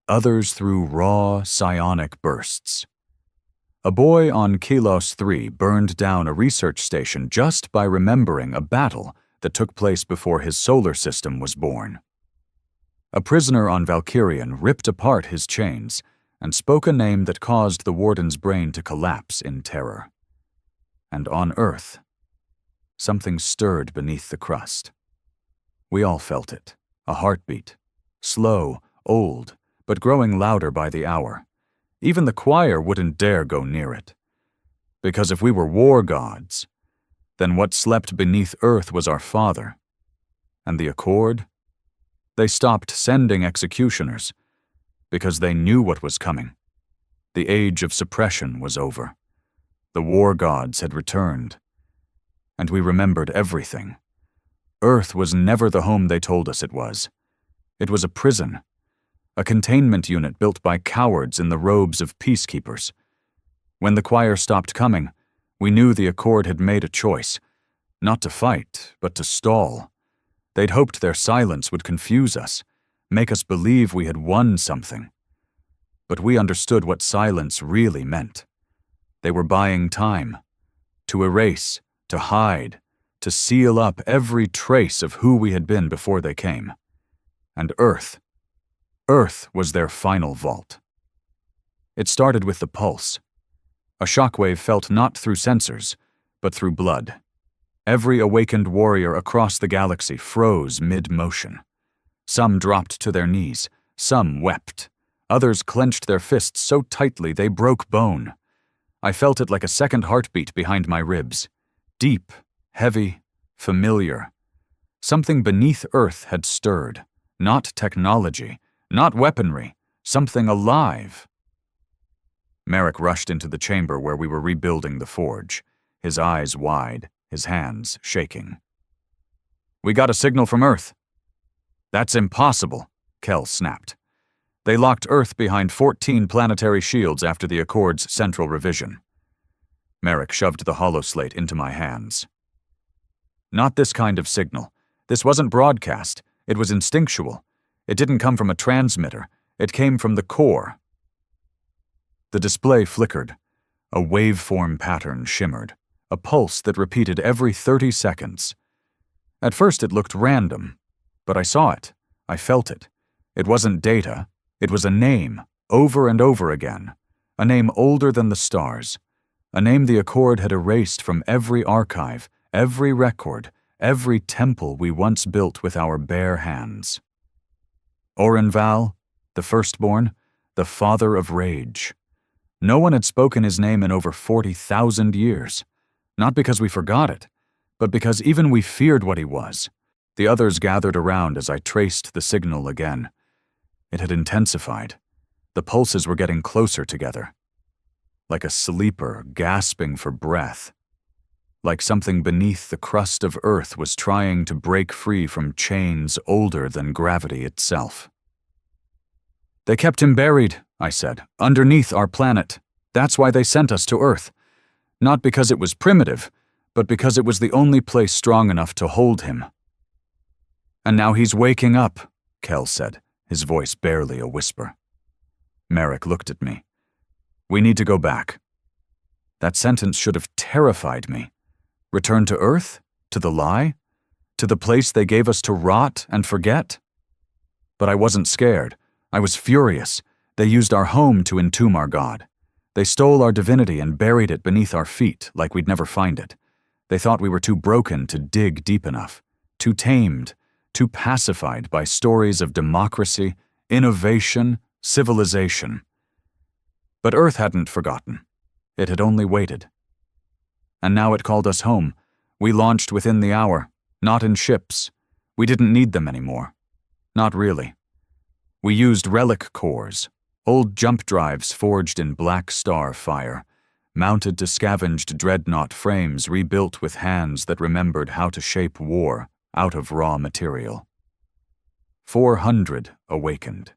Speaker 1: Others through raw, psionic bursts. A boy on Kilos 3 burned down a research station just by remembering a battle that took place before his solar system was born. A prisoner on Valkyrian ripped apart his chains and spoke a name that caused the warden's brain to collapse in terror. And on Earth, something stirred beneath the crust. We all felt it, a heartbeat, slow, old, but growing louder by the hour. Even the choir wouldn't dare go near it. Because if we were war gods, then what slept beneath Earth was our father. And the Accord? They stopped sending executioners because they knew what was coming. The age of suppression was over. The war gods had returned. And we remembered everything. Earth was never the home they told us it was. It was a prison, a containment unit built by cowards in the robes of peacekeepers. When the choir stopped coming, we knew the Accord had made a choice, not to fight, but to stall. They'd hoped their silence would confuse us, make us believe we had won something. But we understood what silence really meant. They were buying time, to erase, to hide, to seal up every trace of who we had been before they came. And Earth was their final vault. It started with the pulse. A shockwave felt not through sensors, but through blood. Every awakened warrior across the galaxy froze mid-motion. Some dropped to their knees, some wept. Others clenched their fists so tightly they broke bone. I felt it like a second heartbeat behind my ribs. Deep, heavy, familiar. Something beneath Earth had stirred. Not technology, not weaponry, something alive. Merrick rushed into the chamber where we were rebuilding the forge, his eyes wide, his hands shaking. "We got a signal from Earth." "That's impossible," Kell snapped. "They locked Earth behind 14 planetary shields after the Accord's central revision." Merrick shoved the holoslate into my hands. "Not this kind of signal. This wasn't broadcast. It was instinctual. It didn't come from a transmitter. It came from the core." The display flickered. A waveform pattern shimmered, a pulse that repeated every 30 seconds. At first it looked random, but I saw it. I felt it. It wasn't data. It was a name, over and over again. A name older than the stars. A name the Accord had erased from every archive, every record, every temple we once built with our bare hands. Orenval, the firstborn, the father of rage. No one had spoken his name in over 40,000 years. Not because we forgot it, but because even we feared what he was. The others gathered around as I traced the signal again. It had intensified. The pulses were getting closer together. Like a sleeper gasping for breath. Like something beneath the crust of Earth was trying to break free from chains older than gravity itself. "They kept him buried," I said, "underneath our planet. That's why they sent us to Earth. Not because it was primitive, but because it was the only place strong enough to hold him." "And now he's waking up," Kell said, his voice barely a whisper. Merrick looked at me. "We need to go back." That sentence should have terrified me. Return to Earth? To the lie? To the place they gave us to rot and forget? But I wasn't scared. I was furious. They used our home to entomb our god. They stole our divinity and buried it beneath our feet like we'd never find it. They thought we were too broken to dig deep enough, too tamed, too pacified by stories of democracy, innovation, civilization. But Earth hadn't forgotten. It had only waited. And now it called us home. We launched within the hour, not in ships. We didn't need them anymore. Not really. We used relic cores, old jump drives forged in black star fire, mounted to scavenged dreadnought frames rebuilt with hands that remembered how to shape war out of raw material. 400 awakened,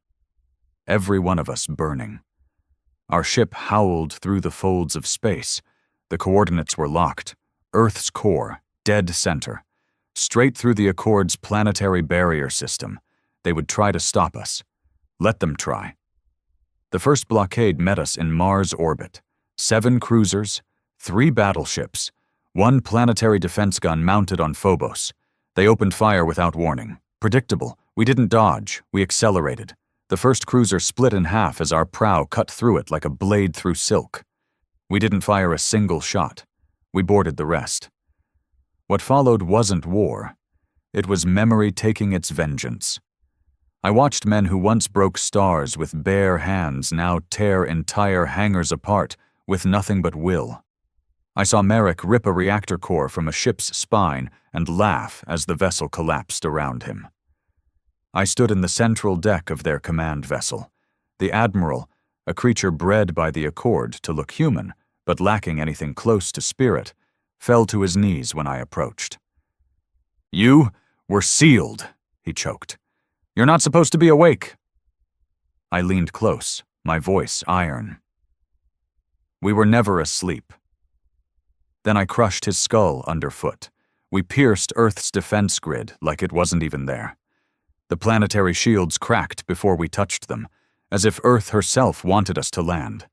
Speaker 1: every one of us burning. Our ship howled through the folds of space. The coordinates were locked. Earth's core, dead center. Straight through the Accord's planetary barrier system. They would try to stop us. Let them try. The first blockade met us in Mars orbit. 7 cruisers, 3 battleships, 1 planetary defense gun mounted on Phobos. They opened fire without warning. Predictable. We didn't dodge. We accelerated. The first cruiser split in half as our prow cut through it like a blade through silk. We didn't fire a single shot. We boarded the rest. What followed wasn't war. It was memory taking its vengeance. I watched men who once broke stars with bare hands now tear entire hangars apart with nothing but will. I saw Merrick rip a reactor core from a ship's spine and laugh as the vessel collapsed around him. I stood in the central deck of their command vessel. The Admiral, a creature bred by the Accord to look human, but lacking anything close to spirit, fell to his knees when I approached. "You were sealed," he choked. "You're not supposed to be awake." I leaned close, my voice iron. We were never asleep. Then I crushed his skull underfoot. We pierced Earth's defense grid like it wasn't even there. The planetary shields cracked before we touched them, as if Earth herself wanted us to land.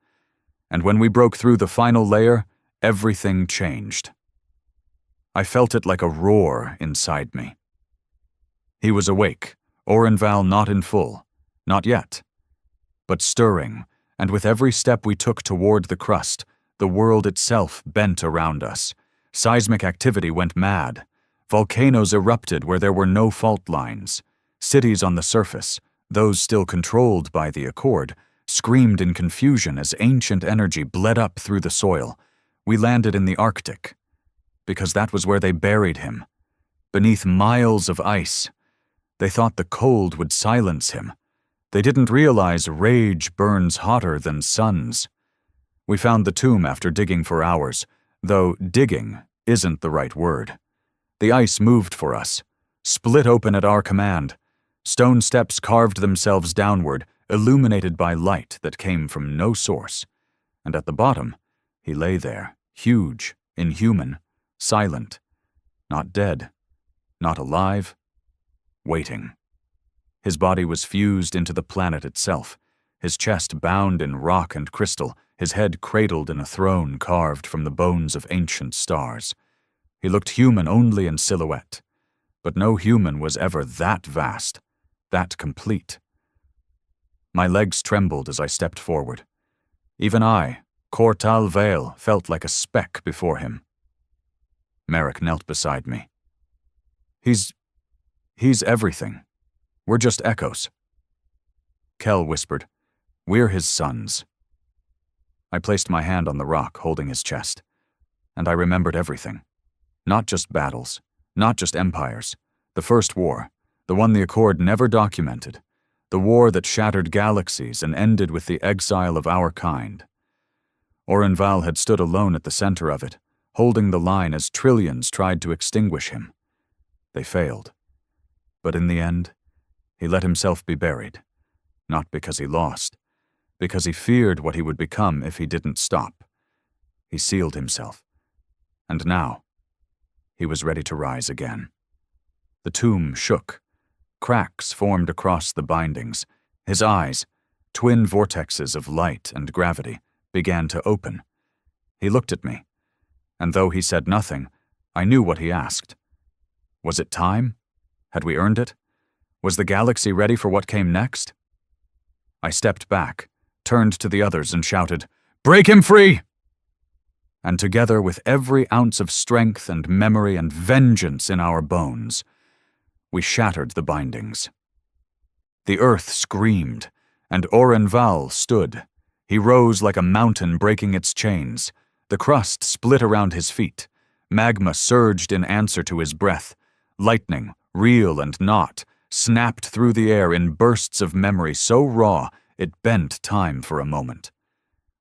Speaker 1: And when we broke through the final layer, everything changed. I felt it like a roar inside me. He was awake, Orenval not in full, not yet, but stirring, and with every step we took toward the crust, the world itself bent around us. Seismic activity went mad. Volcanoes erupted where there were no fault lines. Cities on the surface, those still controlled by the Accord, screamed in confusion as ancient energy bled up through the soil. We landed in the Arctic, because that was where they buried him, beneath miles of ice. They thought the cold would silence him. They didn't realize rage burns hotter than suns. We found the tomb after digging for hours, though digging isn't the right word. The ice moved for us, split open at our command. Stone steps carved themselves downward, illuminated by light that came from no source. And at the bottom, he lay there, huge, inhuman, silent, not dead, not alive, waiting. His body was fused into the planet itself, his chest bound in rock and crystal, his head cradled in a throne carved from the bones of ancient stars. He looked human only in silhouette, but no human was ever that vast, that complete. My legs trembled as I stepped forward. Even I, Cortal Vale, felt like a speck before him. Merrick knelt beside me. He's everything. We're just echoes. Kel whispered, "We're his sons." I placed my hand on the rock, holding his chest, and I remembered everything. Not just battles, not just empires. The first war, the one the Accord never documented, the war that shattered galaxies and ended with the exile of our kind. Orenval had stood alone at the center of it, holding the line as trillions tried to extinguish him. They failed. But in the end, he let himself be buried, not because he lost, because he feared what he would become if he didn't stop. He sealed himself. And now, he was ready to rise again. The tomb shook. Cracks formed across the bindings. His eyes, twin vortexes of light and gravity, began to open. He looked at me, and though he said nothing, I knew what he asked. Was it time? Had we earned it? Was the galaxy ready for what came next? I stepped back, turned to the others and shouted, "Break him free!" And together, with every ounce of strength and memory and vengeance in our bones, we shattered the bindings. The earth screamed, and Orenval stood. He rose like a mountain breaking its chains. The crust split around his feet. Magma surged in answer to his breath. Lightning, real and not, snapped through the air in bursts of memory so raw it bent time for a moment.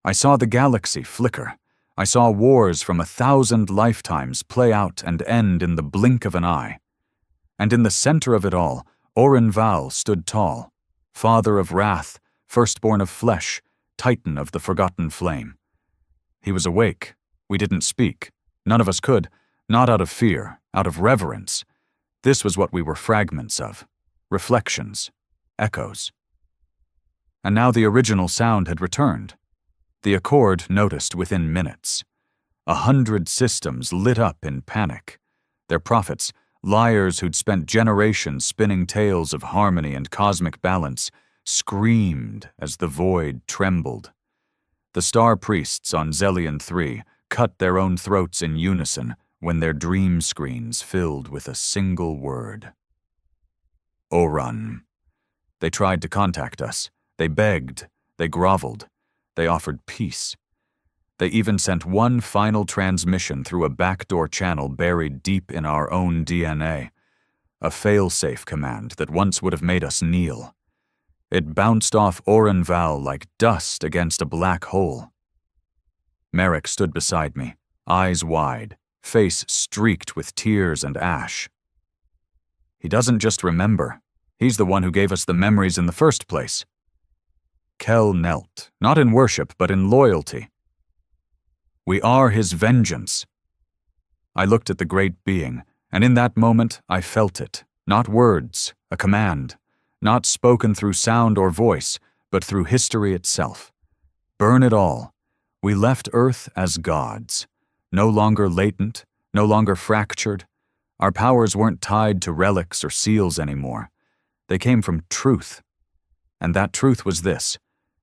Speaker 1: I saw the galaxy flicker. I saw wars from 1,000 lifetimes play out and end in the blink of an eye. And in the center of it all, Val stood tall, father of wrath, firstborn of flesh, titan of the forgotten flame. He was awake. We didn't speak. None of us could, not out of fear, out of reverence. This was what we were fragments of, reflections, echoes. And now the original sound had returned. The Accord noticed within minutes. 100 systems lit up in panic. Their prophets, liars who'd spent generations spinning tales of harmony and cosmic balance, screamed as the void trembled. The star priests on Zellion 3 cut their own throats in unison when their dream screens filled with a single word. Orun. They tried to contact us. They begged. They groveled. They offered peace. They even sent one final transmission through a backdoor channel buried deep in our own DNA, a fail-safe command that once would have made us kneel. It bounced off Val like dust against a black hole. Merrick stood beside me, eyes wide, face streaked with tears and ash. He doesn't just remember. He's the one who gave us the memories in the first place. Kel knelt, not in worship, but in loyalty. We are his vengeance. I looked at the great being, and in that moment I felt it, not words, a command, not spoken through sound or voice, but through history itself. Burn it all. We left Earth as gods, no longer latent, no longer fractured. Our powers weren't tied to relics or seals anymore. They came from truth. And that truth was this: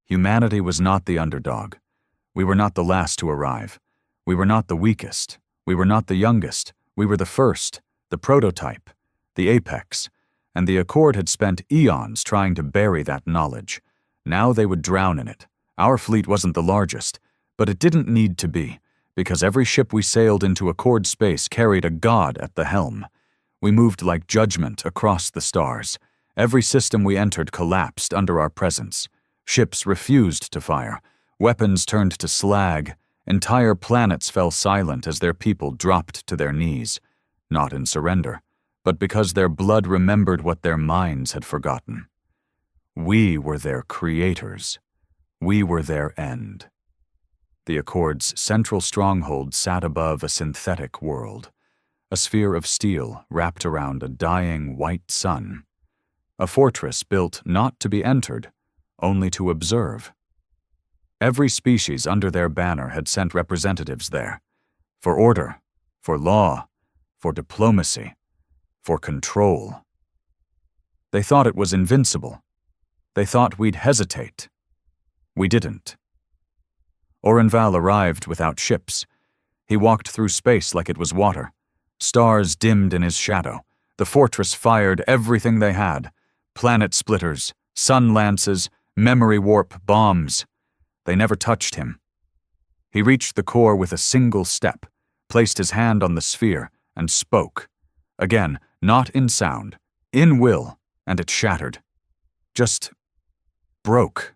Speaker 1: humanity was not the underdog. We were not the last to arrive. We were not the weakest. We were not the youngest. We were the first, the prototype, the apex. And the Accord had spent eons trying to bury that knowledge. Now they would drown in it. Our fleet wasn't the largest, but it didn't need to be, because every ship we sailed into Accord space carried a god at the helm. We moved like judgment across the stars. Every system we entered collapsed under our presence. Ships refused to fire. Weapons turned to slag. Entire planets fell silent as their people dropped to their knees, not in surrender, but because their blood remembered what their minds had forgotten. We were their creators. We were their end. The Accord's central stronghold sat above a synthetic world, a sphere of steel wrapped around a dying white sun, a fortress built not to be entered, only to observe. Every species under their banner had sent representatives there, for order, for law, for diplomacy, for control. They thought it was invincible. They thought we'd hesitate. We didn't. Val arrived without ships. He walked through space like it was water. Stars dimmed in his shadow. The fortress fired everything they had: planet splitters, sun lances, memory warp bombs. They never touched him. He reached the core with a single step, placed his hand on the sphere, and spoke. Again, not in sound, in will, and it shattered. Just broke.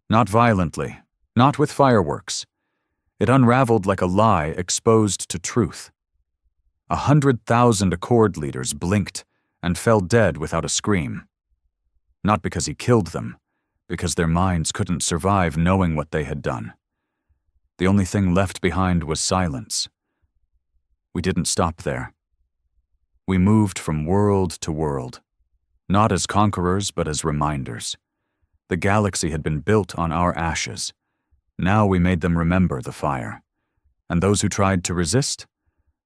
Speaker 1: Not violently, not with fireworks. It unraveled like a lie exposed to truth. 100,000 Accord leaders blinked and fell dead without a scream. Not because he killed them, because their minds couldn't survive knowing what they had done. The only thing left behind was silence. We didn't stop there. We moved from world to world, not as conquerors but as reminders. The galaxy had been built on our ashes. Now we made them remember the fire. And those who tried to resist?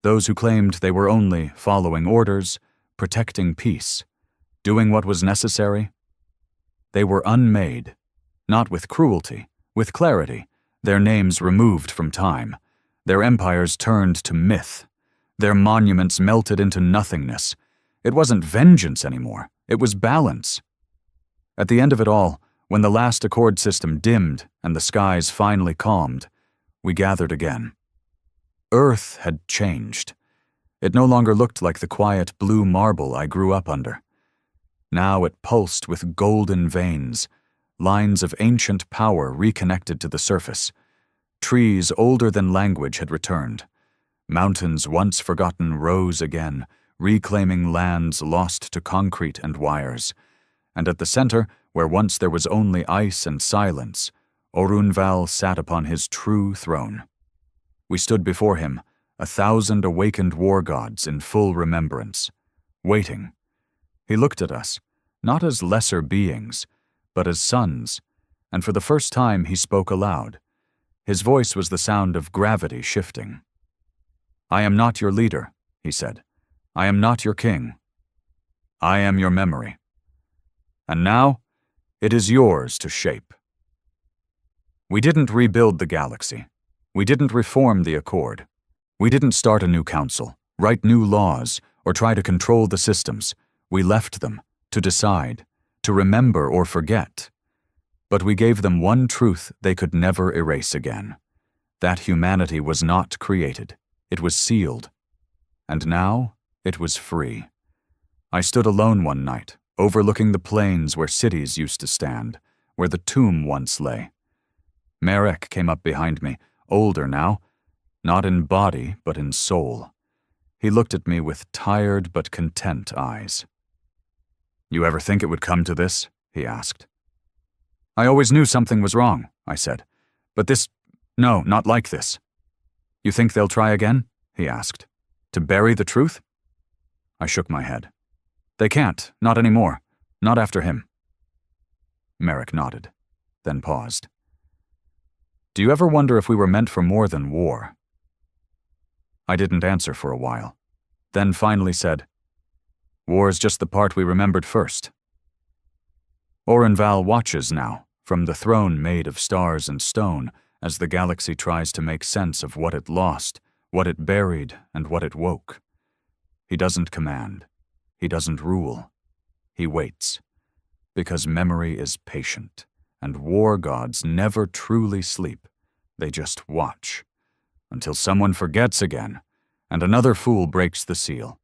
Speaker 1: Those who claimed they were only following orders, protecting peace, doing what was necessary? They were unmade, not with cruelty, with clarity, their names removed from time, their empires turned to myth, their monuments melted into nothingness. It wasn't vengeance anymore, it was balance. At the end of it all, when the last Accord system dimmed and the skies finally calmed, we gathered again. Earth had changed. It no longer looked like the quiet blue marble I grew up under. Now it pulsed with golden veins, lines of ancient power reconnected to the surface. Trees older than language had returned. Mountains once forgotten rose again, reclaiming lands lost to concrete and wires. And at the center, where once there was only ice and silence, Orunval sat upon his true throne. We stood before him, 1,000 awakened war gods in full remembrance, waiting. He looked at us, not as lesser beings, but as sons, and for the first time he spoke aloud. His voice was the sound of gravity shifting. "I am not your leader," he said. "I am not your king. I am your memory. And now, it is yours to shape." We didn't rebuild the galaxy. We didn't reform the Accord. We didn't start a new council, write new laws, or try to control the systems. We left them, to decide, to remember or forget. But we gave them one truth they could never erase again. That humanity was not created. It was sealed. And now, it was free. I stood alone one night, overlooking the plains where cities used to stand, where the tomb once lay. Marek came up behind me, older now, not in body but in soul. He looked at me with tired but content eyes. "You ever think it would come to this?" he asked. "I always knew something was wrong," I said. "But no, not like this." "You think they'll try again?" he asked. "To bury the truth?" I shook my head. "They can't, not anymore. Not after him." Marek nodded, then paused. "Do you ever wonder if we were meant for more than war?" I didn't answer for a while, then finally said, "War is just the part we remembered first." Orunval watches now, from the throne made of stars and stone, as the galaxy tries to make sense of what it lost, what it buried, and what it woke. He doesn't command. He doesn't rule. He waits. Because memory is patient, and war gods never truly sleep. They just watch, until someone forgets again, and another fool breaks the seal.